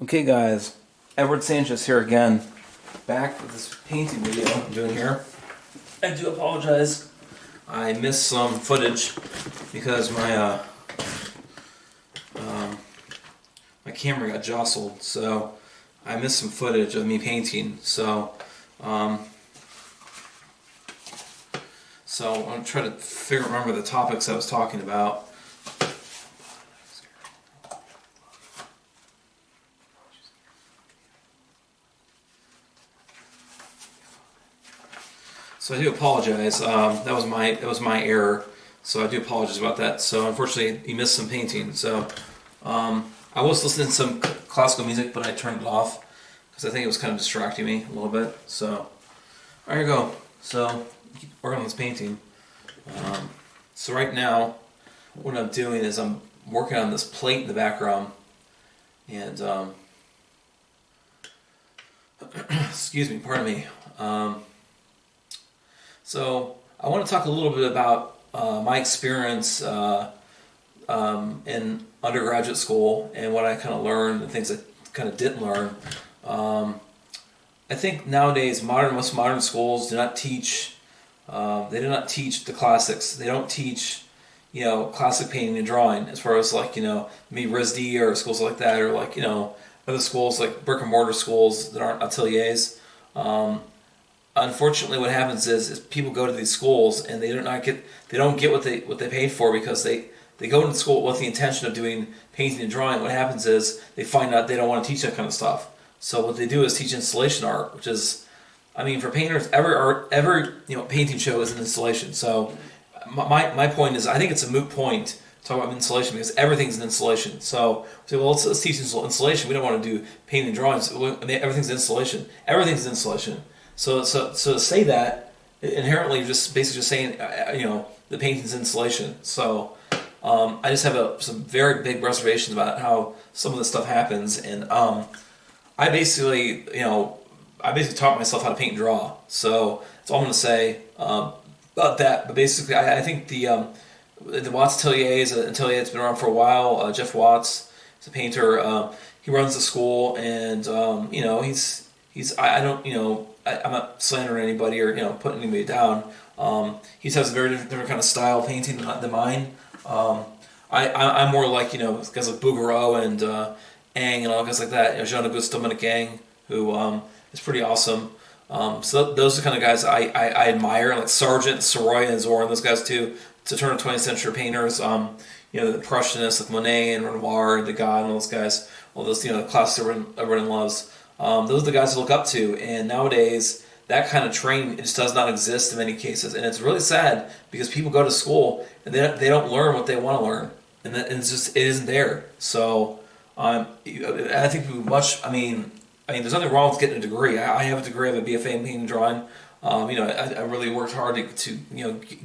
Okay guys, Edward Sanchez here again, back with this painting video I'm doing here. I do apologize, I missed some footage because my camera got jostled, so I missed some footage of me painting. So I'm going to try to remember the topics I was talking about. So I do apologize. That was my error. So I do apologize about that. So unfortunately, you missed some painting. So I was listening to some classical music, but I turned it off because I think it was kind of distracting me a little bit. So there you go. So keep working on this painting. So right now, what I'm doing is I'm working on this plate in the background, and excuse me, pardon me. So I want to talk a little bit about my experience in undergraduate school and what I kind of learned and things I kind of didn't learn. I think nowadays most modern schools do not teach. They do not teach the classics. They don't teach, classic painting and drawing as far as maybe RISD or schools like that, or other schools like brick and mortar schools that aren't ateliers. Unfortunately, what happens is people go to these schools and they don't get what they paid for, because they go into school with the intention of doing painting and drawing. What happens is they find out they don't want to teach that kind of stuff. So what they do is teach installation art, which is, for painters, every painting show is an installation. So my point is, I think it's a moot point to talk about installation, because everything's an installation. So let's teach installation. We don't want to do painting and drawings. Everything's an installation. Everything's an installation. So to say that, inherently you're just basically just saying, the painting's installation. So I just have some very big reservations about how some of this stuff happens, and I basically taught myself how to paint and draw. So that's all I'm going to say about that. But basically, I think the Watts Atelier is an atelier that's been around for a while. Jeff Watts is a painter. He runs the school, and I'm not slandering anybody or putting anybody down. He has a very different kind of style of painting than mine. I'm more like guys like Bouguereau and Ang and all guys like that. Jean-Auguste Dominique Ang, who is pretty awesome. So those are the kind of guys I admire, like Sargent, Soroy, and Zoran. Those guys too, to turn of 20th century painters. The Impressionists like Monet and Renoir and Degas and all those guys. All those the classics everyone loves. Those are the guys to look up to, and nowadays that kind of training just does not exist in many cases, and it's really sad because people go to school and they don't learn what they want to learn, and it isn't there. So I think there's nothing wrong with getting a degree. I have a degree. I have a BFA in painting and drawing. I really worked hard to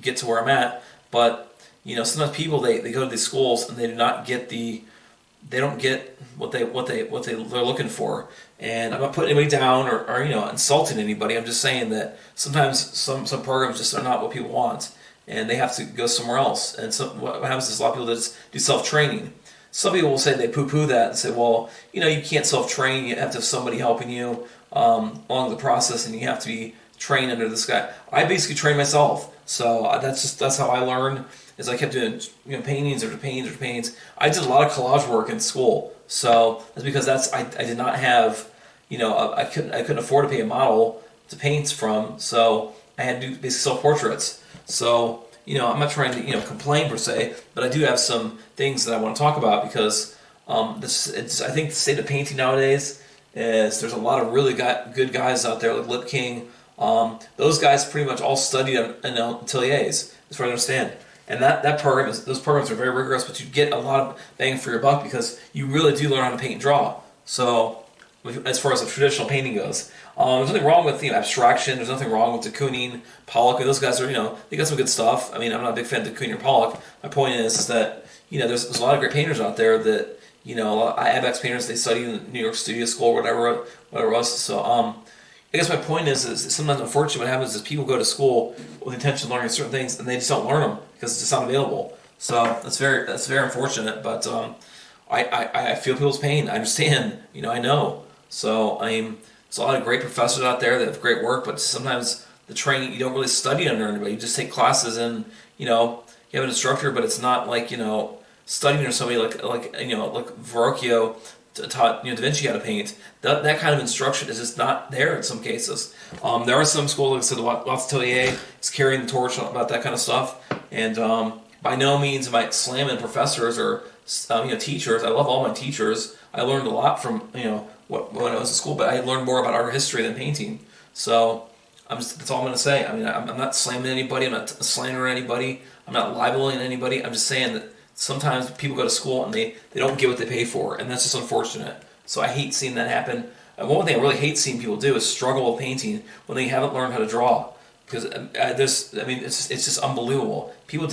get to where I'm at, but sometimes people they go to these schools and they don't get what they're looking for. And I'm not putting anybody down or insulting anybody. I'm just saying that sometimes some programs just are not what people want, and they have to go somewhere else. And so what happens is a lot of people just do self-training. Some people will say they poo-poo that and say, well, you can't self-train. You have to have somebody helping you along the process, and you have to be trained under this guy. I basically trained myself. So that's how I learned. Is I kept doing paintings after paintings after paintings. I did a lot of collage work in school, so that's because I did not have I couldn't afford to pay a model to paint from, so I had to do basically self-portraits. So I'm not trying to complain per se, but I do have some things that I want to talk about, because I think the state of painting nowadays is there's a lot of really good guys out there like Lip King. Those guys pretty much all studied in ateliers, as far as I understand. And those programs are very rigorous, but you get a lot of bang for your buck because you really do learn how to paint and draw. So, as far as the traditional painting goes, there's nothing wrong with abstraction. There's nothing wrong with de Kooning, Pollock. Those guys are they got some good stuff. I'm not a big fan of de Kooning or Pollock. My point is that there's a lot of great painters out there that a lot of Abex painters, they study in the New York Studio School or whatever it was. So I guess my point is sometimes, unfortunately, what happens is people go to school with the intention of learning certain things and they just don't learn them because it's just not available. So that's very unfortunate. But I feel people's pain. I understand. I know. So there's a lot of great professors out there that have great work, but sometimes the training, you don't really study under anybody. You just take classes and you have an instructor, but it's not like studying under somebody like Verrocchio taught Da Vinci how to paint. That kind of instruction is just not there in some cases. There are some schools, like I said, Watts Atelier is carrying the torch about that kind of stuff, and by no means am I slamming professors or teachers. I love all my teachers. I learned a lot from when I was in school, but I learned more about art history than painting. So that's all I'm going to say. I mean, I'm not slamming anybody. I'm not slandering anybody. I'm not libeling anybody. I'm just saying that sometimes people go to school and they don't get what they pay for, and that's just unfortunate. So I hate seeing that happen. And one thing I really hate seeing people do is struggle with painting when they haven't learned how to draw. Because it's just unbelievable. People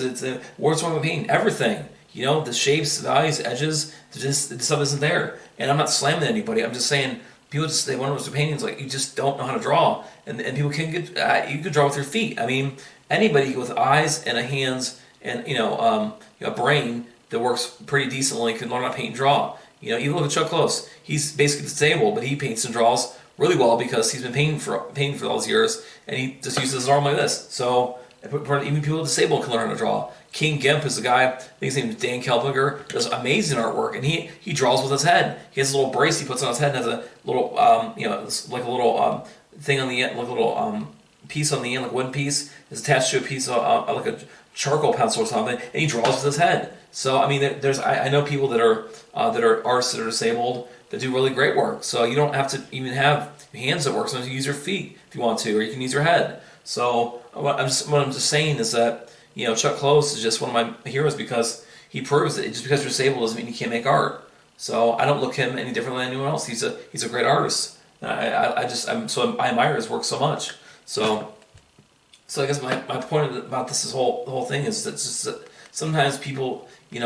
what's wrong with painting? Everything. The shapes, the values, edges, the stuff isn't there. And I'm not slamming anybody. I'm just saying people they want to do paintings like you just don't know how to draw, and people can get you can draw with your feet. I mean, anybody with eyes and a hands and a brain that works pretty decently can learn how to paint and draw. Even look at Chuck Close. He's basically disabled, but he paints and draws really well because he's been painting for all those years, and he just uses his arm like this. So even people with disabled can learn how to draw. King Gimp is the guy, I think his name is Dan Kelbinger, does amazing artwork, and he draws with his head. He has a little brace he puts on his head and has a little, like a little thing on the end, like a little piece on the end, like a wooden piece, is attached to a piece of like a charcoal pencil or something, and he draws with his head. So I mean, I know people that are artists that are disabled that do really great work. So you don't have to even have hands that work. Sometimes you use your feet if you want to, or you can use your head. So what I'm just saying is that Chuck Close is just one of my heroes because he proves that just because you're disabled doesn't mean you can't make art. So I don't look him any different than anyone else. He's a great artist. I admire his work so much. So I guess my point about the whole thing is that just that sometimes people they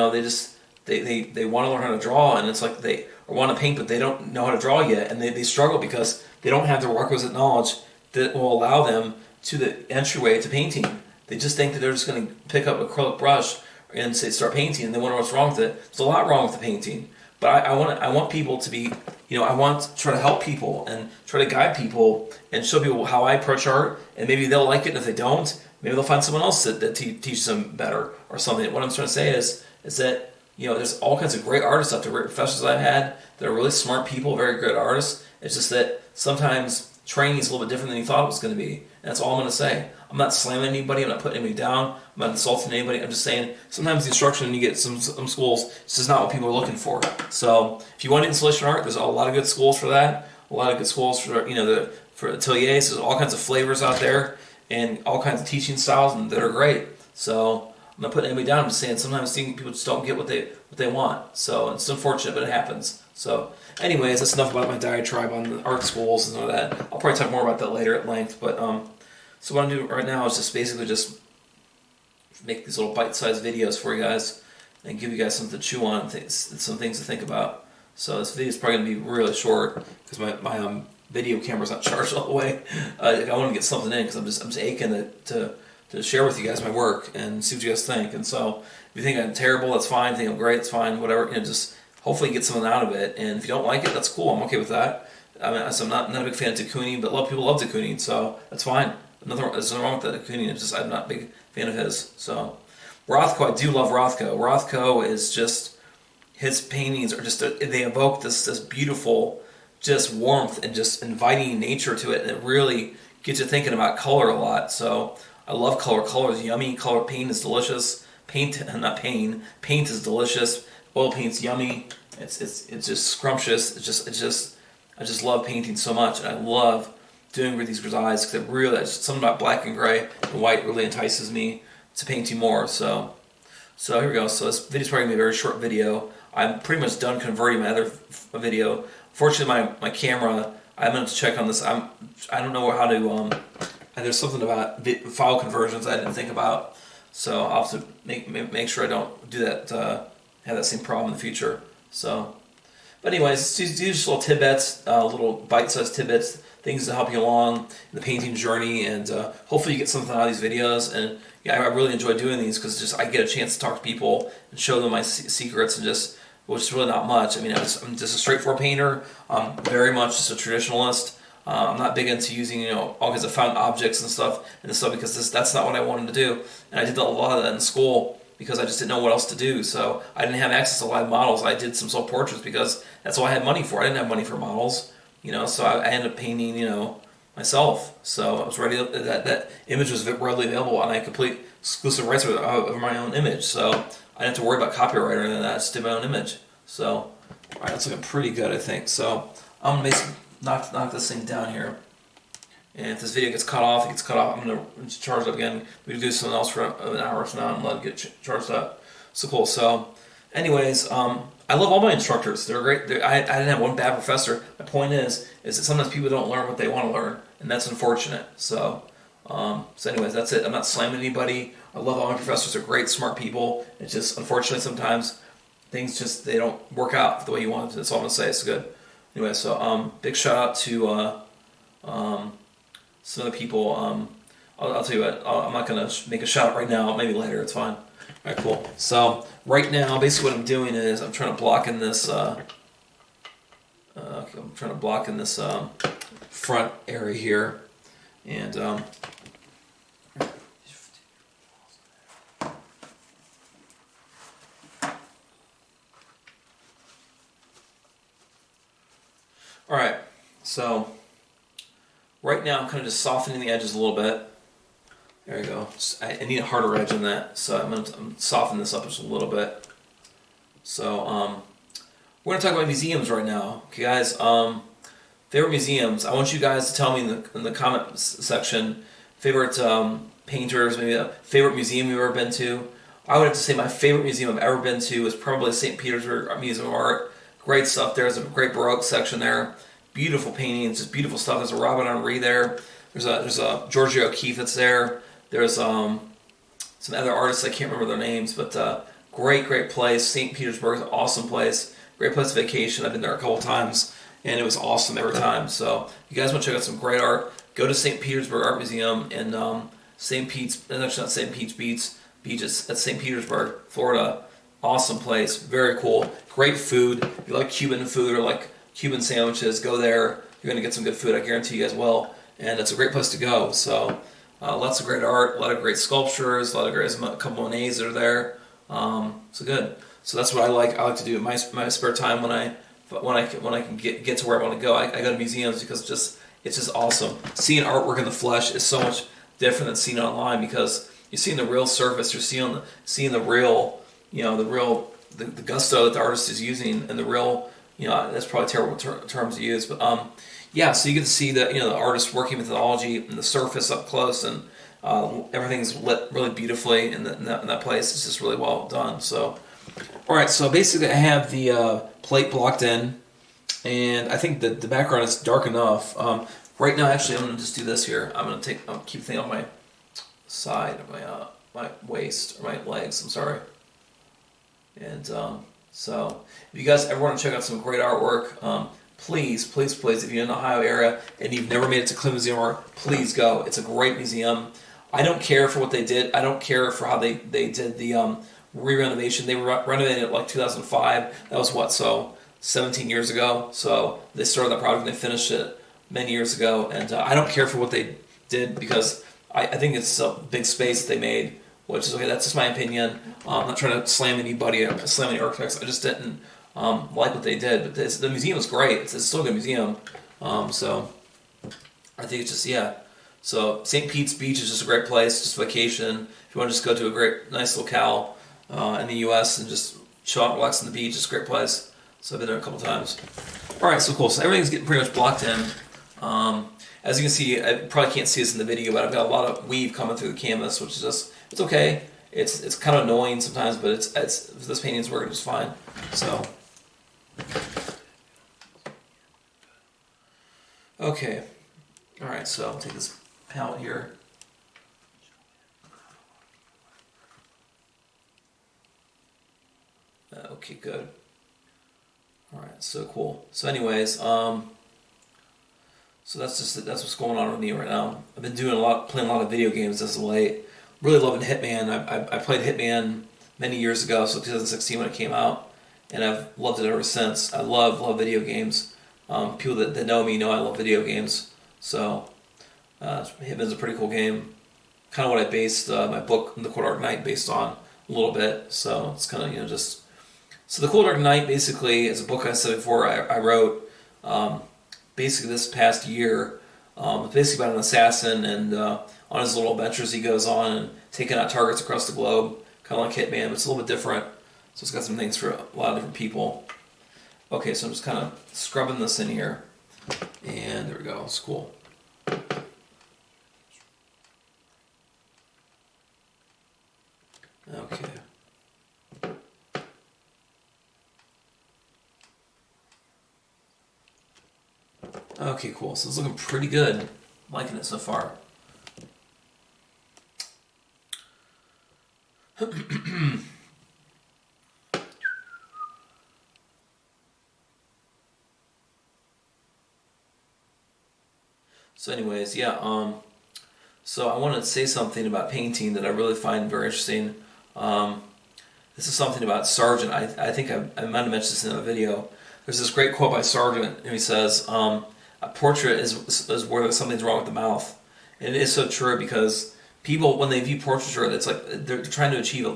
want to learn how to draw, and it's like they want to paint but they don't know how to draw yet, and they struggle because they don't have the requisite knowledge that will allow them to the entryway to painting. They just think that they're just going to pick up an acrylic brush and start painting, and they wonder what's wrong with it. There's a lot wrong with the painting, but I want people to be, I want to try to help people and try to guide people and show people how I approach art, and maybe they'll like it, and if they don't, maybe they'll find someone else that teaches them better or something. What I'm trying to say is that there's all kinds of great artists out there, great professors I've had that are really smart people, very good artists. It's just that sometimes training is a little bit different than you thought it was going to be, and that's all I'm going to say. I'm not slamming anybody. I'm not putting anybody down. I'm not insulting anybody. I'm just saying sometimes the instruction you get at some schools this is not what people are looking for. So if you want installation art, there's a lot of good schools for that. A lot of good schools for for ateliers. There's all kinds of flavors out there and all kinds of teaching styles that are great. So I'm not putting anybody down. I'm just saying sometimes people just don't get what they want. So it's unfortunate, but it happens. So anyways, that's enough about my diatribe on the art schools and all that. I'll probably talk more about that later at length. But so what I'm doing right now is just basically just make these little bite-sized videos for you guys and give you guys something to chew on, some things to think about. So this video is probably going to be really short because my video camera's not charged all the way. I want to get something in because I'm just aching to share with you guys my work and see what you guys think. And so if you think I'm terrible, that's fine. If you think I'm great, it's fine. Whatever. Just hopefully get something out of it. And if you don't like it, that's cool. I'm okay with that. So I'm not a big fan of de Kooning, but a lot of people love de Kooning, so that's fine. There's nothing wrong with de Kooning. It's just I'm not a big fan of his. So Rothko, I do love Rothko. Rothko is just, his paintings are just they evoke this beautiful just warmth and just inviting nature to it, and it really gets you thinking about color a lot. So I love color. Color is yummy. Paint is delicious. Paint is delicious. Oil paint's yummy. It's just scrumptious. I just love painting so much, and I love doing with these grisailles because something about black and gray and white really entices me to painting more. So here we go. So this video's probably gonna be a very short video. I'm pretty much done converting my other video. Fortunately, my camera, I'm gonna check on this. I don't know how to. And there's something about file conversions I didn't think about. So I'll have to make sure I don't do that. Have that same problem in the future. So. But anyways, these just little tidbits, little bite-sized tidbits, things to help you along in the painting journey, and hopefully you get something out of these videos. And yeah, I really enjoy doing these because I get a chance to talk to people and show them my secrets and just which is really not much. I mean, I'm just a straightforward painter. I'm very much just a traditionalist. I'm not big into using, all kinds of found objects and stuff because that's not what I wanted to do. And I did a lot of that in school because I just didn't know what else to do. So I didn't have access to live models. I did some self portraits because that's all I had money for. I didn't have money for models, so I ended up painting, myself. So I was ready. That image was readily available, and I had complete exclusive rights over my own image. So I didn't have to worry about copyright or anything like that. I just did my own image. So, all right, that's looking pretty good, I think. So I'm gonna basically knock this thing down here. And if this video gets cut off, I'm gonna charge it up again. We can do something else for an hour from now and let it get charged up. So cool. So, anyways, I love all my instructors. They're great. I didn't have one bad professor. My point is that sometimes people don't learn what they want to learn, and that's unfortunate. So anyways, that's it. I'm not slamming anybody. I love all my professors. They're great, smart people. It's just unfortunately sometimes things they don't work out the way you want it to. That's all I'm gonna say. It's good. Anyway, so big shout out to some of the people. I'll tell you what. I'm not gonna make a shout out right now. Maybe later. It's fine. All right, cool. So right now, basically what I'm doing is I'm trying to block in this. I'm trying to block in this front area here, and all right. So right now I'm kind of just softening the edges a little bit. There you go. I need a harder edge on that, so I'm softening this up just a little bit. So we're gonna talk about museums right now, okay, guys. Favorite museums. I want you guys to tell me in the comment section favorite painters, maybe a favorite museum you've ever been to. I would have to say my favorite museum I've ever been to is probably St. Petersburg Museum of Art. Great stuff there. There's a great Baroque section there. Beautiful paintings, just beautiful stuff. There's a Robin Henri there. There's a Georgia O'Keeffe that's there. There's some other artists, I can't remember their names, but great place. St. Petersburg is an awesome place. Great place to vacation. I've been there a couple times, and it was awesome every time. So if you guys want to check out some great art, go to St. Petersburg Art Museum in St. Pete's, actually not St. Pete's Beach, it's at St. Petersburg, Florida. Awesome place, very cool. Great food. If you like Cuban food or like Cuban sandwiches, go there. You're going to get some good food, I guarantee you guys will. And it's a great place to go. So lots of great art, a lot of great sculptures, a couple Monets that are there. So good. So that's what I like. I like to do in my spare time when I can get to where I want to go. I go to museums because it's just awesome. Seeing artwork in the flesh is so much different than seeing it online because you're seeing the real surface. You're seeing the real, the gusto that the artist is using, and the real, that's probably terrible terms to use, but yeah. So you get to see the artist working methodology and the surface up close, and everything's lit really beautifully in that place. It's just really well done. So, all right. So basically, I have the plate blocked in, and I think the background is dark enough. Right now, actually, I'm going to just do this here. I'll keep the thing on my side of my waist or my legs. I'm sorry. And so, if you guys ever want to check out some great artwork, please, if you're in the Ohio area and you've never made it to Cleveland Museum of Art, please go. It's a great museum. I don't care for what they did. I don't care for how they did the re-renovation. They renovated it like 2005. That was what, so 17 years ago. So they started that project and they finished it many years ago. And I don't care for what they did because I think it's a big space that they made, which is okay. That's just my opinion. I'm not trying to slam anybody, slam any architects. I just didn't like what they did. But the museum is great. It's still a good museum. So I think it's just, yeah. So St. Pete's Beach is just a great place, just vacation. If you want to just go to a great, nice locale in the U.S. and just chill out, relax on the beach, it's a great place. So I've been there a couple times. All right, so cool. So everything's getting pretty much blocked in. As you can see, I probably can't see this in the video, but I've got a lot of weave coming through the canvas, which is just, it's okay. It's kind of annoying sometimes, but it's this painting's working just fine. So, okay. All right, so I'll take this palette here. Okay, good. All right, so cool. So anyways, so that's what's going on with me right now. I've been playing a lot of video games as of late. Really loving Hitman. I played Hitman many years ago, so 2016 when it came out, and I've loved it ever since. I love video games. People that know me know I love video games. So Hitman's a pretty cool game. Kind of what I based my book, The Cold Dark Knight, based on a little bit. So it's kind of just so The Cold Dark Knight basically is a book I said before I wrote basically this past year. It's basically about an assassin and on his little adventures he goes on and taking out targets across the globe, kind of like Hitman, but it's a little bit different. So it's got some things for a lot of different people. Okay, so I'm just kind of scrubbing this in here, and there we go. It's cool. Okay. Okay, cool. So it's looking pretty good. I'm liking it so far. So anyways, yeah, so I wanted to say something about painting that I really find very interesting. Um, this is something about Sargent. I think I might have mentioned this in a video. There's this great quote by Sargent, and he says, "A portrait is where something's wrong with the mouth," and it is so true because people, when they view portraiture, it's like they're trying to achieve.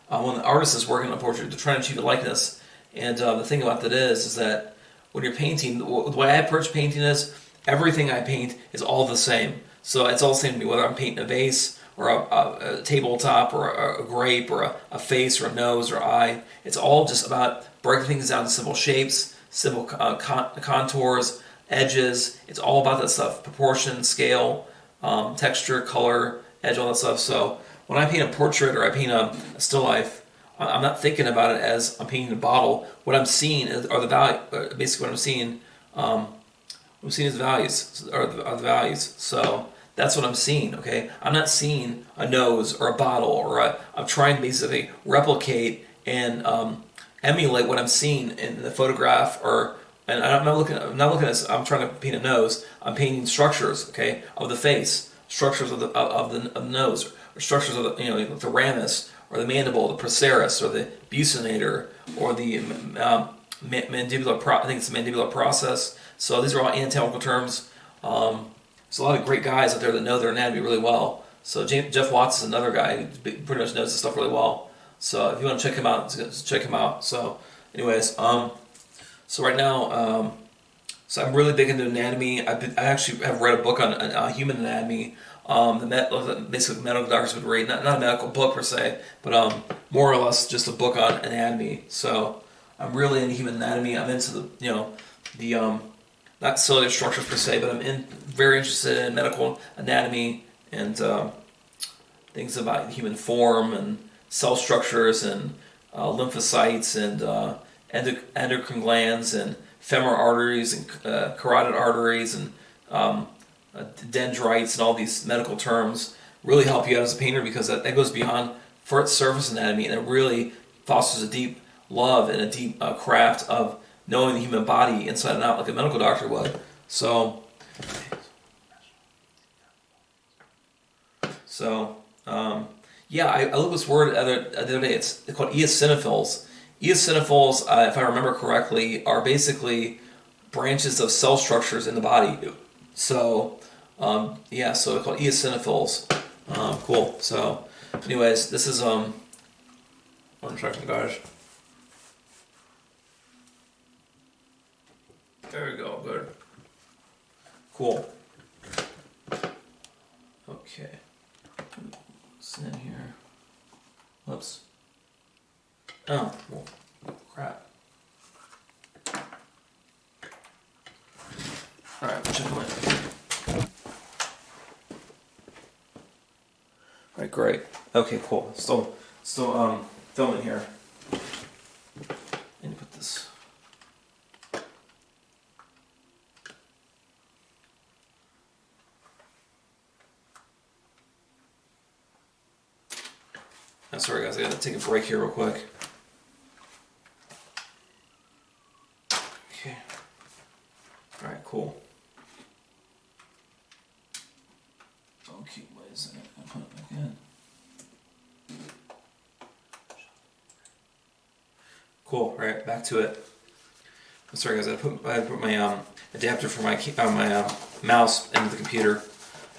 When the artist is working on a portrait, they're trying to achieve a likeness. And the thing about that is that when you're painting, the way I approach painting is everything I paint is all the same. So it's all the same to me, whether I'm painting a vase or a tabletop or a grape or a face or a nose or eye. It's all just about breaking things down to simple shapes, simple contours, edges. It's all about that stuff: proportion, scale, texture, color, edge, all that stuff. So when I paint a portrait or I paint a still life, I'm not thinking about it as I'm painting a bottle. What I'm seeing are the value. Basically, what I'm seeing. I'm seeing is values, are the values. So that's what I'm seeing. Okay, I'm not seeing a nose or a bottle I'm trying to basically replicate and emulate what I'm seeing in the photograph. And I'm not looking. I'm trying to paint a nose. I'm painting structures. Okay, of the face, structures of the nose, or structures of the ramus or the mandible, the procerus or the buccinator or the mandibular. I think it's the mandibular process. So these are all anatomical terms. There's a lot of great guys out there that know their anatomy really well. So Jeff Watts is another guy who pretty much knows this stuff really well. So if you want to check him out, check him out. So anyways, so right now, so I'm really big into anatomy. I actually have read a book on human anatomy. Basically medical doctors would read, not a medical book per se, but more or less just a book on anatomy. So I'm really into human anatomy. I'm into the not cellular structures per se, but I'm very interested in medical anatomy and things about human form and cell structures and lymphocytes and endocrine glands and femoral arteries and carotid arteries and dendrites and all these medical terms really help you out as a painter because that goes beyond surface anatomy and it really fosters a deep love and a deep craft of knowing the human body inside and out like a medical doctor would. So yeah, I looked at this word the other day. It's called eosinophils. Eosinophils, if I remember correctly, are basically branches of cell structures in the body. So yeah, so they're called eosinophils. Cool. So anyways, this is one second, guys. There we go, good. Cool. Okay. What's in here? Whoops. Oh, well, crap. Alright, check them out. Alright, great. Okay, cool. Still filming here. Need to put this. I'm sorry guys, I gotta take a break here real quick. Okay. Alright, cool. Okay, wait a second. I'll put it back in. Cool. All right, back to it. I'm sorry, guys. I put my adapter for my mouse into the computer.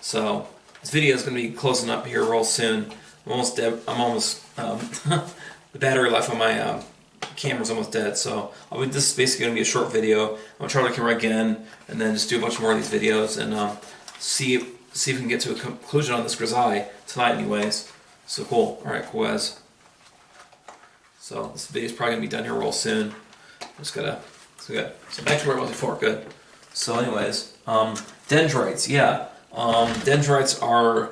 So this video is going to be closing up here real soon. I'm almost dead. I'm almost the battery life on my camera's almost dead. So this is basically going to be a short video. I'm gonna try the camera again, and then just do a bunch more of these videos and see if we can get to a conclusion on this Grisaille tonight, anyways. So cool. All right, cool guys. So this video is probably gonna be done here real soon. Just gotta. So good. So back to where I was before. Good. So anyways, dendrites. Yeah. Dendrites are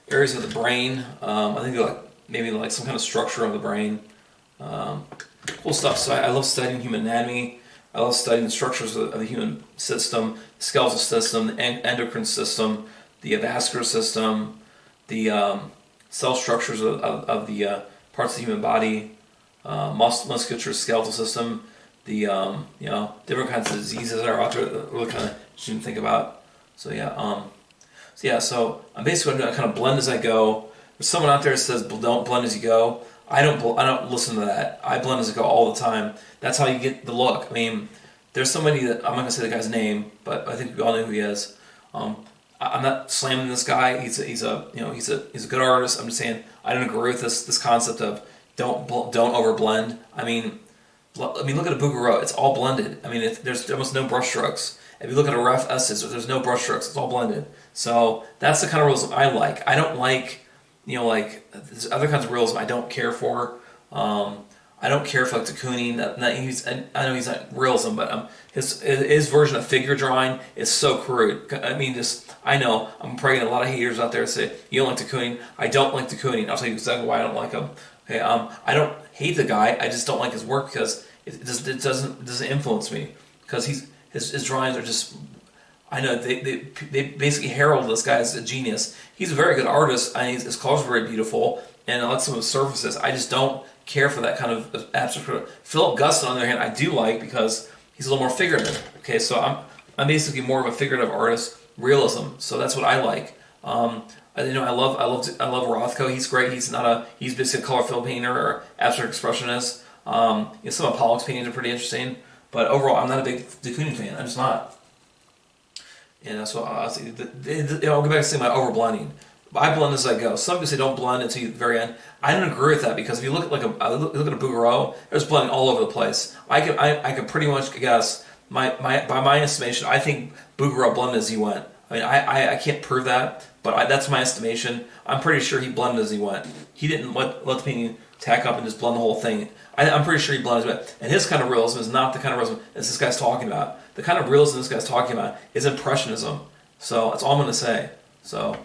areas of the brain. I think they're like maybe like some kind of structure of the brain. Cool stuff. So I love studying human anatomy. I love studying the structures of the human system, the skeletal system, the endocrine system, the vascular system, the cell structures of the parts of the human body, musculature, skeletal system, the different kinds of diseases that are out there that really kind of shouldn't think about. So yeah, so I'm basically going to kind of blend as I go. There's someone out there that says don't blend as you go. I don't listen to that. I blend as I go all the time. That's how you get the look. I mean, there's somebody that I'm not gonna say the guy's name, but I think we all know who he is. I'm not slamming this guy. He's a good artist. I'm just saying I don't agree with this concept of don't overblend. I mean, look at a Bouguereau. It's all blended. I mean, there's almost no brush strokes. If you look at a Ref Estes, there's no brush strokes. It's all blended. So that's the kind of realism I like. I don't like. Like there's other kinds of realism I don't care for. I don't care for like de Kooning. I know he's not realism, but his version of figure drawing is so crude. I mean, I know I'm probably getting a lot of haters out there that say you don't like de Kooning. I don't like de Kooning. I'll tell you exactly why I don't like him. Okay, I don't hate the guy. I just don't like his work because it doesn't influence me. Because his drawings are just. I know they basically herald this guy as a genius. He's a very good artist, and his colors are very beautiful, and I like some of his surfaces. I just don't care for that kind of abstract. Philip Guston, on the other hand, I do like because he's a little more figurative. Okay, so I'm basically more of a figurative artist, realism. So that's what I like. I love Rothko. He's great. He's basically a color fill painter or abstract expressionist. Some of Pollock's paintings are pretty interesting, but overall, I'm not a big de Kooning fan. I'm just not. So I'll go back to saying my overblending. I blend as I go. Some people say don't blend until the very end. I don't agree with that because if you look at look at a Bouguereau, there's blending all over the place. I can pretty much guess by my estimation. I think Bouguereau blended as he went. I mean, I can't prove that, but that's my estimation. I'm pretty sure he blended as he went. He didn't let the painting tack up and just blend the whole thing. I'm pretty sure he blended as and his kind of realism is not the kind of realism as this guy's talking about. The kind of realism this guy's talking about is impressionism. So that's all I'm going to say. So.